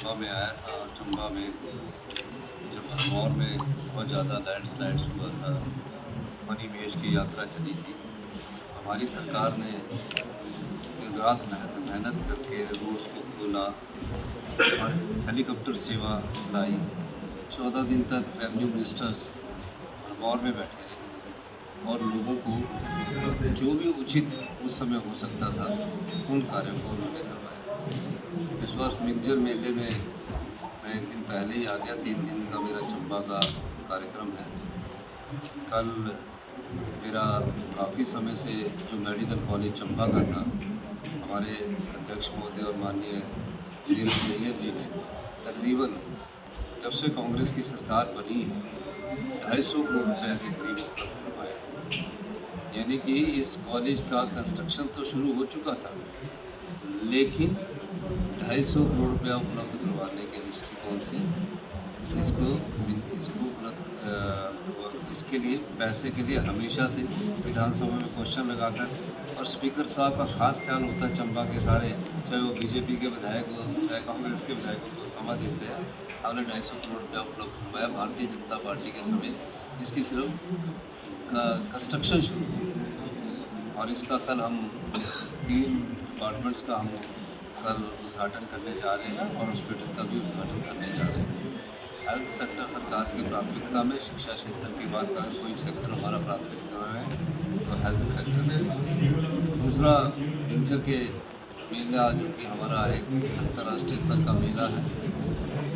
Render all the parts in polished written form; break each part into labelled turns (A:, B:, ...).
A: चंबा में आया था और चंबा में जब भरमौर में बहुत ज़्यादा लैंडस्लाइड्स हुआ था, मणिमहेश की यात्रा चली थी, हमारी सरकार ने दिन रात मेहनत करके रोड्स को खोला और हेलीकॉप्टर सेवा चलाई। 14 दिन तक रेवेन्यू मिनिस्टर्स भरमौर में बैठे रहे और लोगों को जो भी उचित उस समय हो सकता था उन कार्यों को उन्होंने करवाया। इस वर्ष मिंजर मेले में मैं एक दिन पहले ही आ गया। 3 दिन का मेरा चंबा का कार्यक्रम है। कल मेरा काफ़ी समय से जो मेडिकल कॉलेज चंबा का था, हमारे अध्यक्ष महोदय और माननीय वीरेंद्र नैयर जी ने तकरीबन जब से कांग्रेस की सरकार बनी है 250 करोड़ रुपये के करीब उपलब्ध करवाए। यानी कि इस कॉलेज का कंस्ट्रक्शन तो शुरू हो चुका था, लेकिन 250 करोड़ रुपया उपलब्ध करवाने के दृष्टिकोण से इसको इसके लिए पैसे के लिए हमेशा से विधानसभा में क्वेश्चन लगाकर और स्पीकर साहब का खास ख्याल होता है चंबा के सारे, चाहे वो बीजेपी के विधायक हो चाहे कांग्रेस के विधायकों को समा देते हैं। हमने 250 करोड़ रुपया उपलब्ध करवाया भारतीय जनता पार्टी के समय। इसकी सिर्फ कंस्ट्रक्शन शुरू हुई और इसका कल हम 3 डिपार्टमेंट्स का हम कल उद्घाटन करने जा रहे हैं और हॉस्पिटल का भी उद्घाटन करने जा रहे हैं। हेल्थ सेक्टर सरकार की प्राथमिकता में, शिक्षा क्षेत्र की बात अगर कोई सेक्टर हमारा प्राथमिकता में है तो हेल्थ सेक्टर में। दूसरा मिंजर के मेला जो कि हमारा एक अंतर्राष्ट्रीय स्तर का मेला है,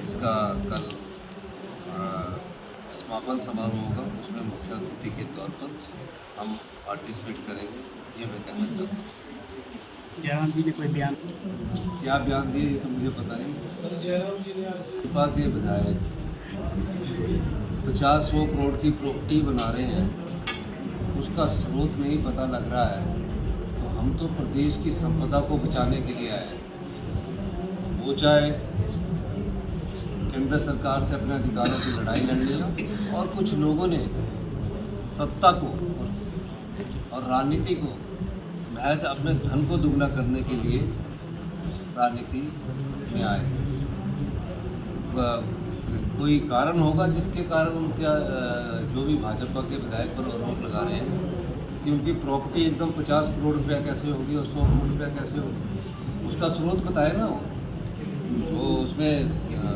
A: इसका कल समापन समारोह होगा। उसमें मुख्य अतिथि के तौर पर हम पार्टिसिपेट करेंगे। ये मैं कहना चाहता हूँ।
B: जयराम जी ने कोई बयान
A: क्या बयान दिए ये तो मुझे पता नहीं।
B: सर, जयराम जी ने
A: भाजपा के विधायक 50-100 करोड़ की प्रॉपर्टी बना रहे हैं, उसका स्रोत नहीं पता लग रहा है, तो हम तो प्रदेश की संपदा को बचाने के लिए आए हैं। वो चाहे केंद्र सरकार से अपने अधिकारों की लड़ाई लड़नी हो और कुछ लोगों ने सत्ता को और राजनीति को महज अपने धन को दुगना करने के लिए राजनीति में आए। कोई कारण होगा जिसके कारण उनका जो भी भाजपा के विधायक पर आरोप लगा रहे हैं कि उनकी प्रॉपर्टी एकदम 50 करोड़ रुपया कैसे होगी और 100 करोड़ रुपया कैसे होगी, उसका स्रोत बताए ना वो उसमें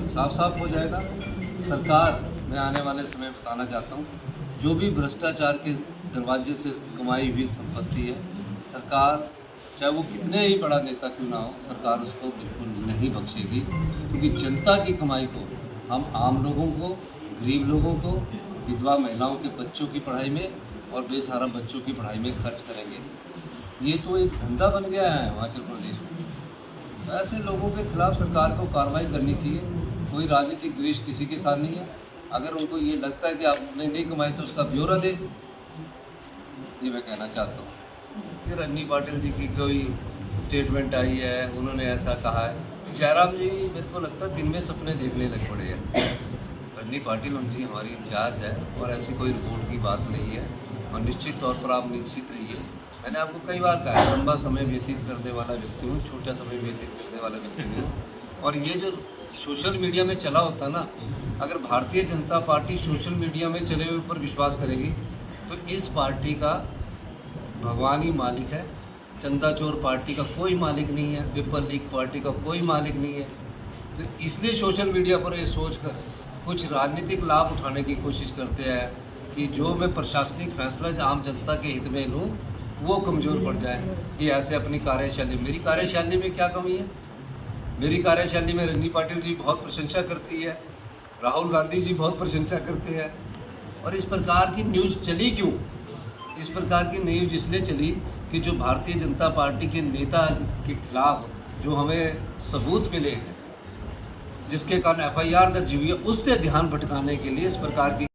A: साफ साफ हो जाएगा। सरकार मैं आने वाले समय बताना चाहता हूँ, जो भी भ्रष्टाचार के दरवाजे से कमाई हुई संपत्ति है, सरकार चाहे वो कितने ही बड़ा नेता क्यों ना हो, सरकार उसको बिल्कुल नहीं बख्शेगी। क्योंकि जनता की कमाई को हम आम लोगों को, गरीब लोगों को, विधवा महिलाओं के बच्चों की पढ़ाई में और बेसहारा बच्चों की पढ़ाई में खर्च करेंगे। ये तो एक धंधा बन गया है हिमाचल प्रदेश में। ऐसे लोगों के खिलाफ सरकार को कार्रवाई करनी चाहिए। कोई राजनीतिक द्वेष किसी के साथ नहीं है। अगर उनको ये लगता है कि आपने नहीं कमाई तो उसका ब्यौरा दे, ये मैं कहना चाहता हूँ। कि रजनी पाटिल जी की कोई स्टेटमेंट आई है, उन्होंने ऐसा कहा है। जयराम जी मेरे को लगता है दिन में सपने देखने लग पड़े हैं। रजनी पाटिल जी हमारी इंचार्ज है और ऐसी कोई रिपोर्ट की बात नहीं है और निश्चित तौर पर आप निश्चित रहिए। मैंने आपको कई बार कहा है, लंबा समय व्यतीत करने वाला व्यक्ति हूँ, छोटा समय व्यतीत करने वाला व्यक्ति नहीं हूँ। और ये जो सोशल मीडिया में चला होता ना, अगर Bharatiya Janata party social media में चले हुए पर विश्वास करेगी तो इस पार्टी का भगवान ही मालिक है। चंदा चोर पार्टी का कोई मालिक नहीं है, पेपर लीक पार्टी का कोई मालिक नहीं है। तो इसलिए सोशल मीडिया पर ये सोचकर कुछ राजनीतिक लाभ उठाने की कोशिश करते हैं कि जो मैं प्रशासनिक फैसला आम जनता के हित में लूँ वो कमज़ोर पड़ जाए। कि ऐसे अपनी कार्यशैली, मेरी कार्यशैली में क्या कमी है? मेरी कार्यशैली में रजनी पाटिल जी बहुत प्रशंसा करती है, राहुल गांधी जी बहुत प्रशंसा करते हैं। और इस प्रकार की न्यूज़ चली क्यों? इस प्रकार की न्यूज़ इसलिए चली कि जो भारतीय जनता पार्टी के नेता के खिलाफ जो हमें सबूत मिले हैं, जिसके कारण FIR दर्ज हुई है, उससे ध्यान भटकाने के लिए इस प्रकार की